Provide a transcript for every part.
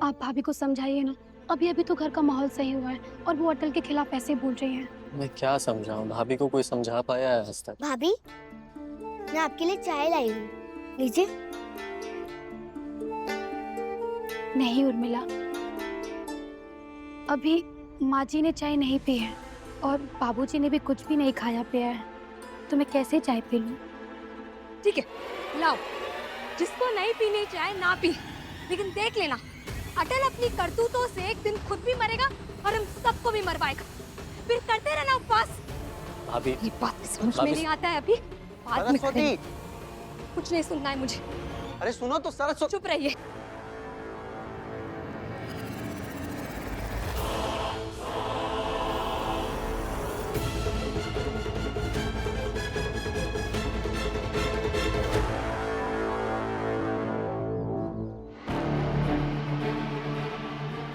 आप भाभी को समझाइए ना। अभी अभी तो घर का माहौल सही हुआ है और वो अटल के खिलाफ ऐसे बोल रही हैं। मैं क्या समझाऊं? भाभी को कोई समझा पाया है आज तक? भाभी, मैं आपके लिए चाय लाई हूँ, लीजिए। नहीं उर्मिला, अभी माँ जी ने चाय नहीं पी है और बाबूजी ने भी कुछ भी नहीं खाया पिया है, तो मैं कैसे चाय पी लूं? ठीक है, लाओ। जिसको नहीं पीनी चाय ना पी, लेकिन देख लेना अटल अपनी करतूतों से एक दिन खुद भी मरेगा और हम सबको भी मरवाएगा। फिर करते रहना उपवास। भाभी, ये बात समझ में नहीं आता है अभी, बाद में सरस्वती, कुछ नहीं सुनना है मुझे। अरे सुनो तो सरस्वती। चुप रहिए।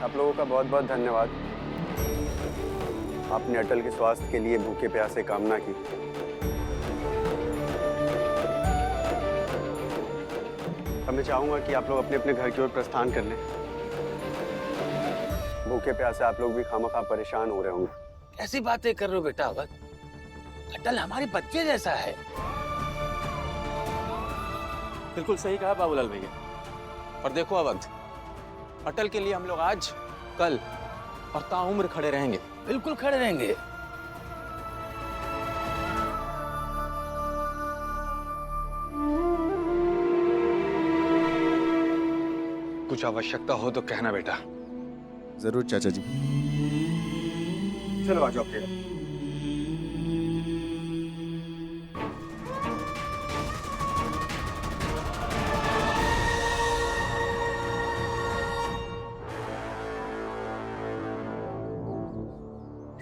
आप लोगों का बहुत बहुत धन्यवाद। आपने अटल के स्वास्थ्य के लिए भूखे प्यासे कामना की। अब मैं चाहूंगा कि आप लोग अपने अपने घर की ओर प्रस्थान कर लें। भूखे प्यासे आप लोग भी खामखा परेशान हो रहे होंगे। कैसी बातें कर रहे हो बेटा अवध? अटल हमारे बच्चे जैसा है। बिल्कुल सही कहा बाबूलाल भैया। और देखो अवध, अटल के लिए हम लोग आज, कल और ताउम्र खड़े रहेंगे। बिल्कुल खड़े रहेंगे। कुछ आवश्यकता हो तो कहना बेटा। जरूर चाचा जी। चलो आ जाओ फिर।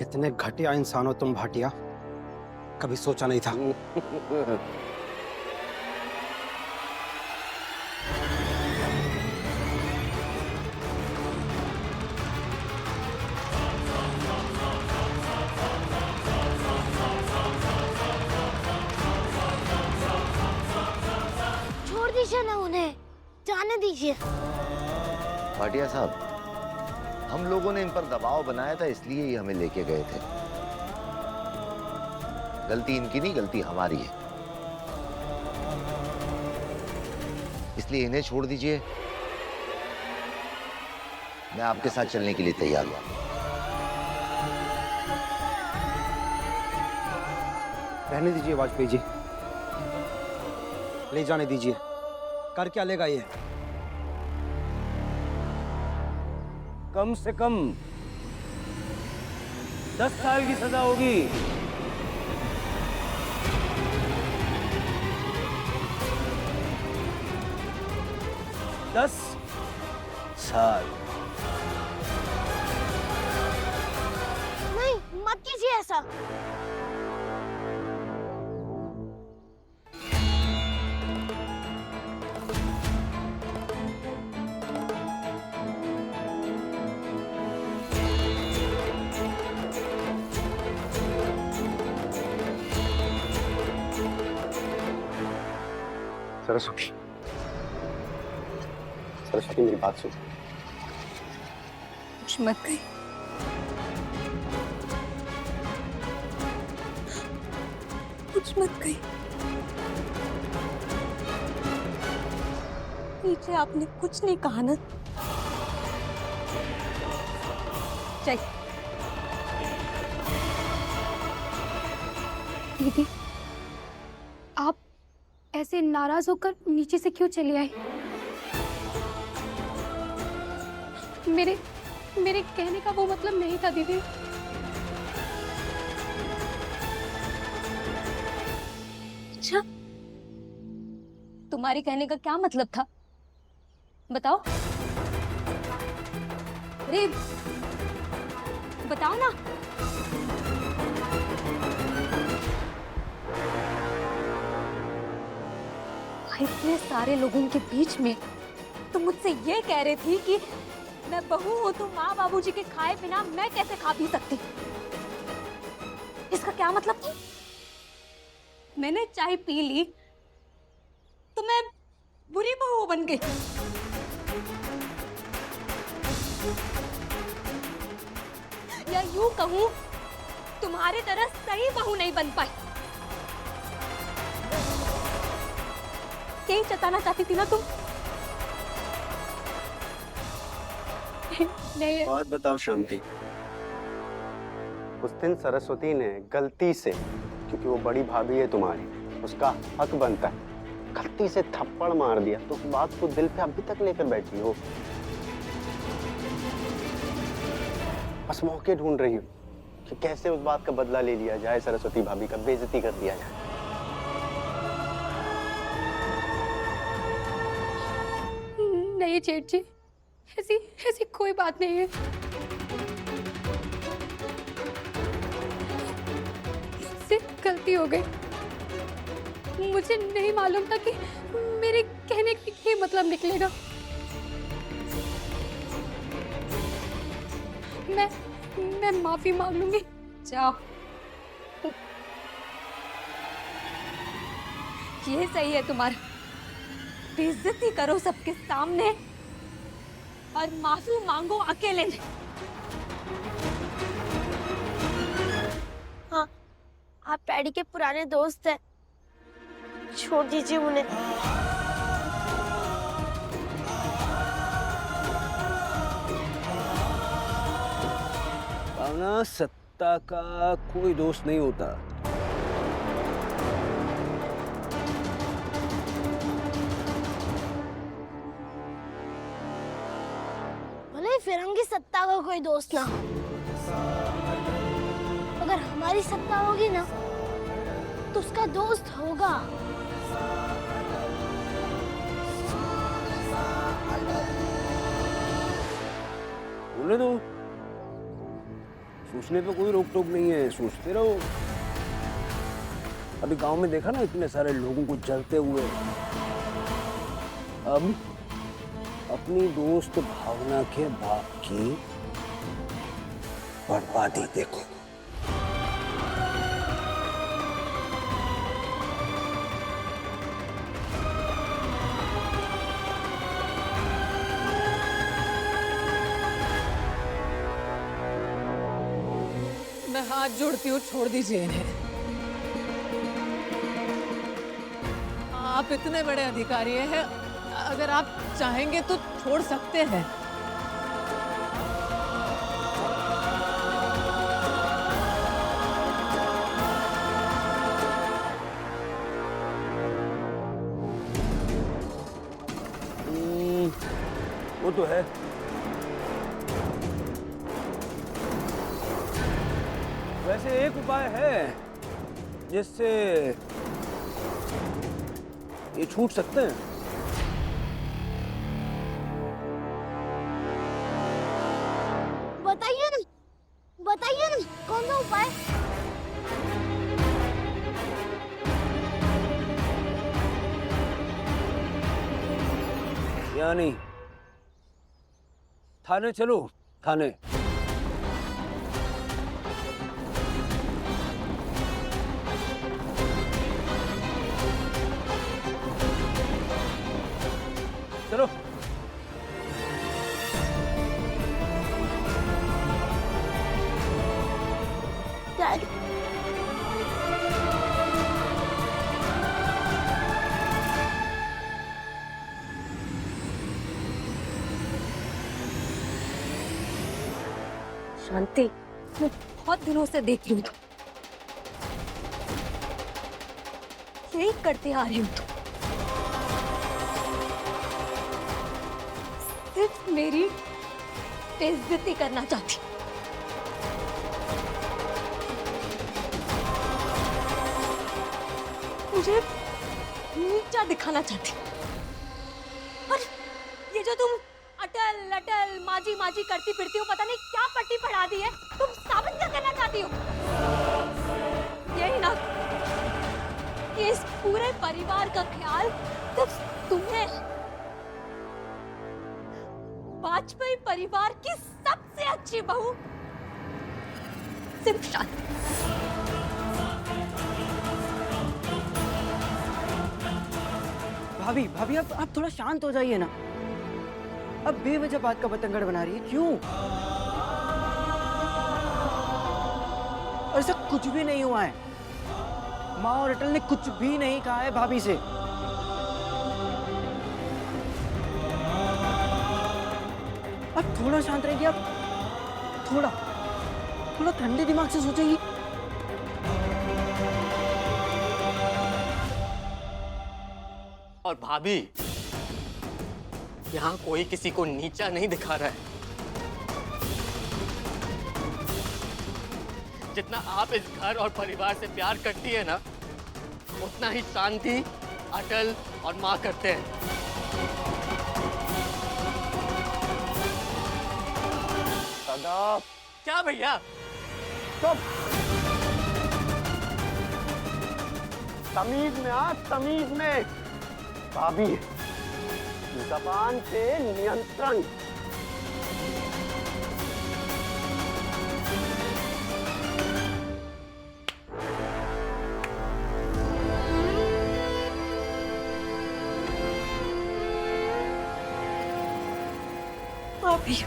इतने घटिया इंसान हो तुम भाटिया, कभी सोचा नहीं था। छोड़ दीजिए ना उन्हें, जाने दीजिए। भाटिया साहब, हम लोगों ने इन पर दबाव बनाया था, इसलिए ही हमें लेके गए थे। गलती इनकी नहीं, गलती हमारी है। इसलिए इन्हें छोड़ दीजिए। मैं आपके साथ चलने के लिए तैयार हूं। रहने दीजिए वाजपेयी जी, ले जाने दीजिए। कर क्या लेगा ये? कम से कम 10 साल की सजा होगी। दस साल। नहीं, मत कीजिए ऐसा। सरस्वती, सरस्वती मेरी बात सुन। कुछ मत कही। कुछ मत कही। पीछे आपने कुछ नहीं कहा ना। चल। दीदी, आप ऐसे नाराज होकर नीचे से क्यों चली आई? मेरे कहने का वो मतलब नहीं था दीदी। अच्छा, तुम्हारे कहने का क्या मतलब था? बताओ। अरे बताओ ना। इतने सारे लोगों के बीच में तुम मुझसे ये कह रही थी कि मैं बहू हूं तो माँ बाबूजी के खाए बिना मैं कैसे खा पी सकती? इसका क्या मतलब था? मैंने चाय पी ली तो मैं बुरी बहू बन गई। या यूं कहूं, तुम्हारे तरह सही बहू नहीं बन पाई। यही जताना चाहती थी ना तुम? नहीं, बात बताओ शांति। उस दिन सरस्वती ने गलती से, क्योंकि वो बड़ी भाभी है तुम्हारी, उसका हक बनता है, गलती से थप्पड़ मार दिया, तो उस बात को दिल पे अभी तक लेकर बैठी हो। बस मौके ढूंढ रही हो कि कैसे उस बात का बदला ले लिया जाए, सरस्वती भाभी का बेइज्जती कर दिया जाए। नहीं जेठ जी, ऐसी ऐसी कोई बात नहीं है। मुझसे गलती हो गई। मुझे नहीं मालूम था कि मेरे कहने का ये मतलब निकलेगा। मैं माफी मांग लूंगी। जाओ। ये सही है तुम्हारा, बेइज्जती करो सबके सामने और माफी मांगो अकेले में। हाँ, आप डैडी के पुराने दोस्त हैं, छोड़ दीजिए उन्हें। भावना, सत्ता का कोई दोस्त नहीं होता। भले फिरंगी सत्ता का कोई दोस्त ना हो, अगर हमारी सत्ता होगी ना तो उसका दोस्त होगा। बोले तो सोचने पे कोई रोक टोक नहीं है, सोचते रहो। अभी गांव में देखा ना इतने सारे लोगों को जलते हुए। अब अपनी दोस्त भावना के बाप की बर्बादी देखो। मैं हाथ जोड़ती हूँ, छोड़ दीजिए इन्हें। आप इतने बड़े अधिकारी हैं, अगर आप चाहेंगे तो छोड़ सकते हैं। वो तो है। वैसे एक उपाय है जिससे ये छूट सकते हैं। बताइए ना कौन सा उपाय? यानी थाने चलो, थाने। चलो। डैड, शांति, मैं बहुत दिनों से देख रही हूँ तुम यही करते आ रही हूँ। तुम सिर्फ मेरी बेइज्जती करना चाहती, मुझे नीचा दिखाना चाहती। और ये जो तुम अटल अटल माजी माजी करती फिरती हो, पता नहीं क्या पट्टी पढ़ा दी है, तुम साबित क्या करना चाहती हो? यही ना कि इस पूरे परिवार का ख्याल सिर्फ तुम्हें, वाजपेयी परिवार की सबसे अच्छी बहू सिर्फ शांति। भाभी, आप थोड़ा शांत हो जाइए ना। अब बेवजह बात का बतंगड़ बना रही है, क्यों? और ऐसा कुछ भी नहीं हुआ है। माँ और अटल ने कुछ भी नहीं कहा है भाभी से। अब थोड़ा शांत रहेगी, अब थोड़ा ठंडे दिमाग से सोचेगी। और भाभी, यहाँ कोई किसी को नीचा नहीं दिखा रहा है। जितना आप इस घर और परिवार से प्यार करती है ना, उतना ही शांति, अटल और माँ करते हैं। सदा क्या भैया? चुप! तमीज में आ, तमीज में। भाभी, जबान पे नियंत्रण। भाभी,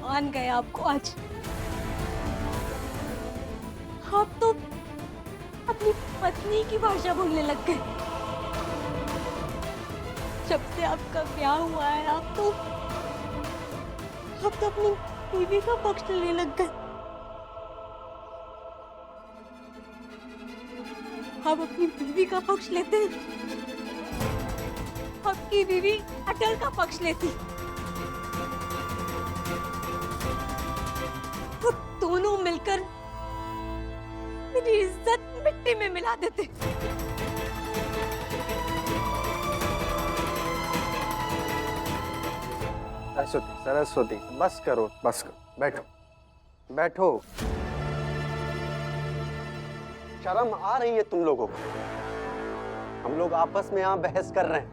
मान गए आपको आज। आप तो अपनी पत्नी की भाषा बोलने लग गए। जब से आपका ब्याह हुआ है आप तो अपनी बीवी का पक्ष लेने लग गए। आप अपनी बीवी का पक्ष लेते हैं, आपकी बीवी अटल का पक्ष लेती। वो दोनों मिलकर मेरी इज्जत मिट्टी में मिला देते। सरस्वती, सरस्वती, बस करो, बस करो, बैठो, बैठो। शर्म आ रही है तुम लोगों को? हम लोग आपस में यहाँ बहस कर रहे हैं।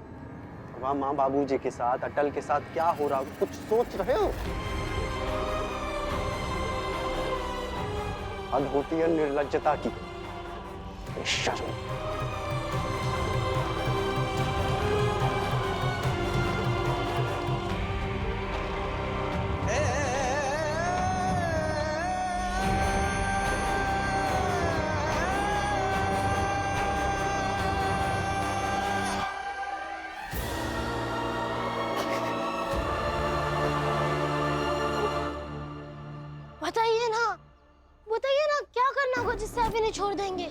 वहाँ माँ बाबूजी के साथ, अटल के साथ क्या हो रहा है, कुछ सोच रहे हो? हद होती है निर्लज्जता की। शर्म। बताइए ना क्या करना होगा जिससे आप इन्हें छोड़ देंगे?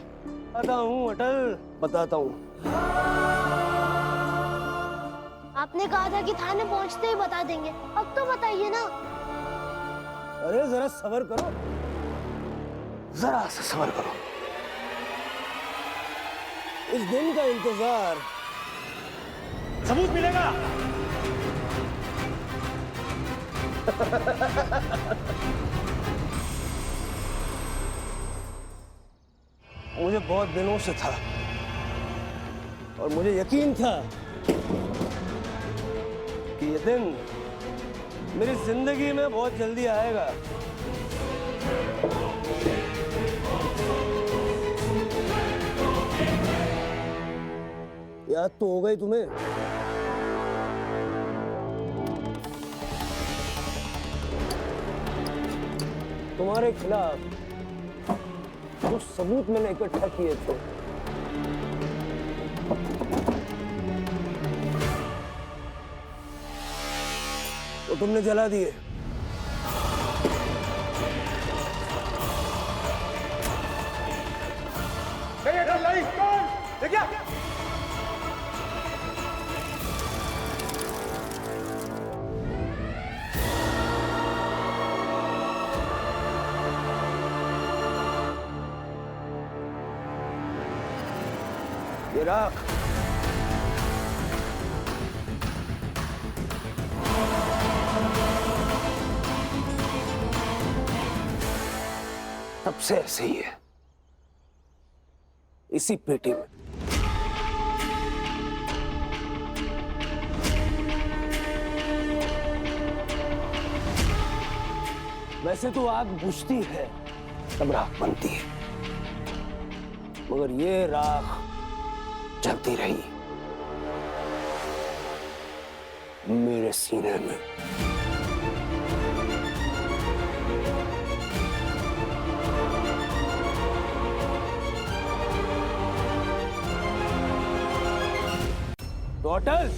बताता हूँ अटल, बताता हूँ। आपने कहा था कि थाने पहुंचते ही बता देंगे, अब तो बताइए ना। अरे जरा सब्र करो, जरा सा सब्र करो। इस दिन का इंतजार। सबूत मिलेगा। मुझे बहुत दिनों से था और मुझे यकीन था कि ये दिन मेरी जिंदगी में बहुत जल्दी आएगा। याद तो हो गई तुम्हें? तुम्हारे खिलाफ कुछ सबूत मैंने इकट्ठा किए थे। तो तुमने जला दिए। ये राख तब से ऐसे ही है, इसी पेटी में। वैसे तो आग बुझती है तब राख बनती है, मगर ये राख जलती रही मेरे सीने में। तो अटल,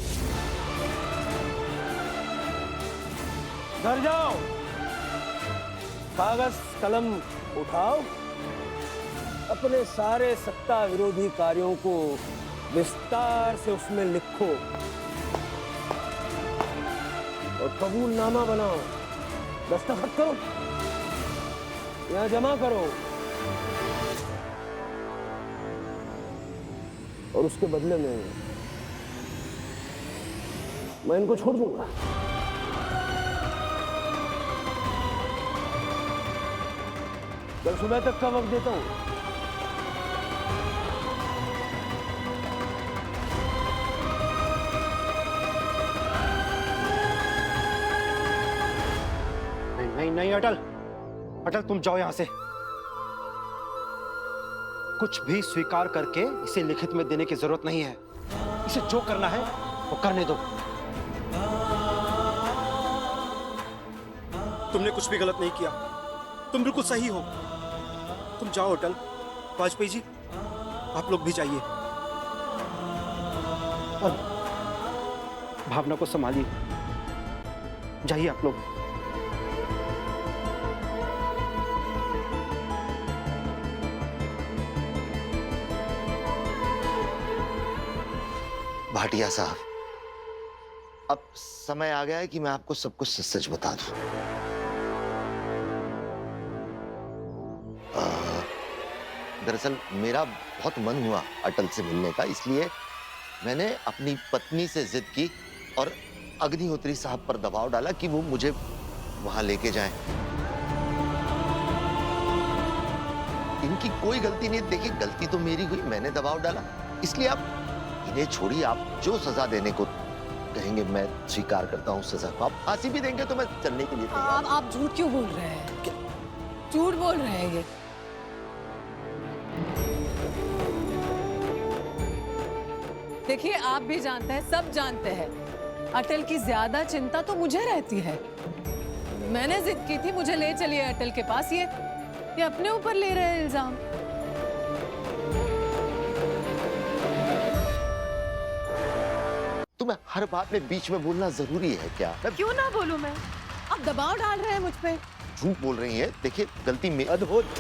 घर जाओ, कागज कलम उठाओ, अपने सारे सत्ता विरोधी कार्यों को विस्तार से उसमें लिखो और कबूलनामा बनाओ, दस्तखत करो, यहाँ जमा करो और उसके बदले में मैं इनको छोड़ दूंगा। कल सुबह तक का वक्त देता हूं। नहीं नहीं नहीं अटल, अटल तुम जाओ यहां से। कुछ भी स्वीकार करके इसे लिखित में देने की जरूरत नहीं है। इसे जो करना है वो करने दो। तुमने कुछ भी गलत नहीं किया, तुम बिल्कुल सही हो। तुम जाओ अटल। वाजपेयी जी, आप लोग भी जाइए और भावना को संभालिए। जाइए आप लोग। भाटिया साहब, अब समय आ गया है कि मैं आपको सब कुछ सच सच बता दूं। दरअसल मेरा बहुत मन हुआ अटल से मिलने का, इसलिए मैंने अपनी पत्नी से जिद की और अग्निहोत्री साहब पर दबाव डाला कि वो मुझे वहां लेके जाएं। इनकी कोई गलती नहीं। देखिए, गलती तो मेरी हुई, मैंने दबाव डाला। इसलिए आप इन्हें छोड़िए। आप जो सजा देने को कहेंगे मैं स्वीकार करता हूँ सजा। आप फांसी भी देंगे तो मैं चलने के लिए तैयार हूं। आप झूठ क्यों बोल रहे हैं? झूठ बोल रहे हैं ये। देखिए, आप भी जानते हैं, सब जानते हैं, अटल की ज्यादा चिंता तो मुझे रहती है। मैंने जिद की थी मुझे ले चलिए अटल के पास। ये अपने ऊपर ले रहे हैं इल्जाम। तुम्हें हर बात में बीच में बोलना जरूरी है क्या? क्यों ना बोलूं मैं? आप दबाव डाल रहे हैं मुझ पे। झूठ बोल रही हैं। देखिए, गलती में। अद्भुत,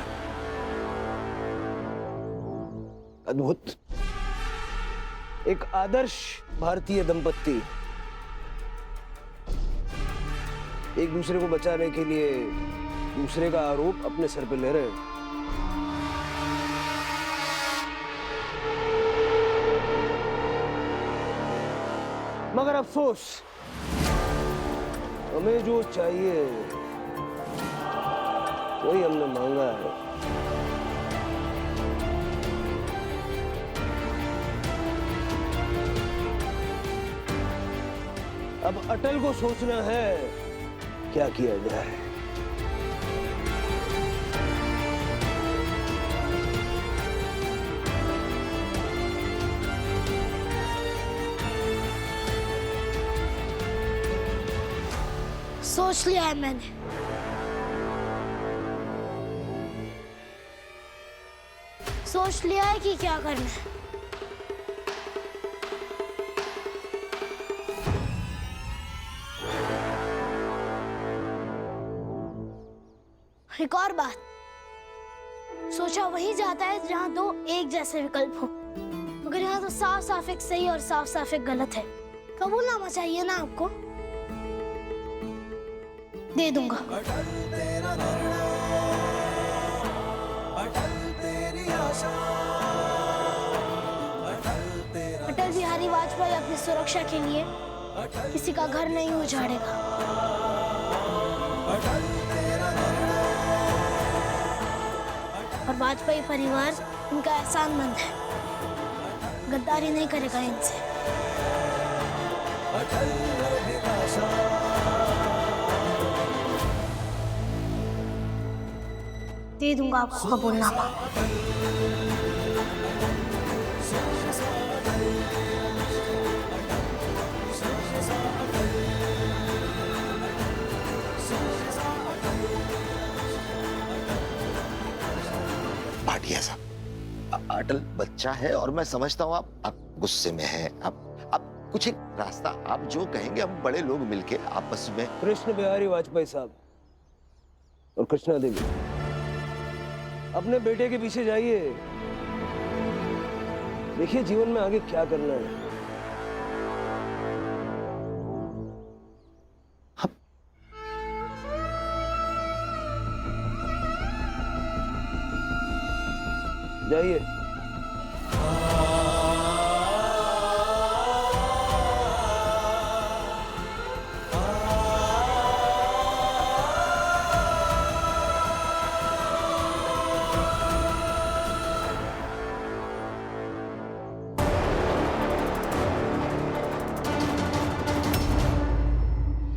अद्भुत। एक आदर्श भारतीय दंपत्ति एक दूसरे को बचाने के लिए दूसरे का आरोप अपने सर पे ले रहे हैं। मगर अफसोस, हमें जो चाहिए वही हमने मांगा है। अब अटल को सोचना है क्या किया जाए। सोच लिया है मैंने। सोच लिया है कि क्या करना है। एक और बात, सोचा वही जाता है जहां दो एक जैसे विकल्प हो, मगर यहाँ तो साफ साफ एक सही और साफ साफ एक गलत है। कबूलनामा चाहिए ना आपको? दे दूंगा। अटल बिहारी वाजपेयी अपनी सुरक्षा के लिए किसी का घर नहीं उजाड़ेगा। और वाजपेयी परिवार इनका एहसानमंद है, गद्दारी नहीं करेगा इनसे। दे दूंगा आपको कबूलनामा। अटल बच्चा है और मैं समझता हूँ आप गुस्से में हैं। आप कुछ एक रास्ता आप जो कहेंगे, हम बड़े लोग मिलके आपस में। कृष्ण बिहारी वाजपेयी साहब और कृष्णा देवी, अपने बेटे के पीछे जाइए, देखिए जीवन में आगे क्या करना है। जाइए।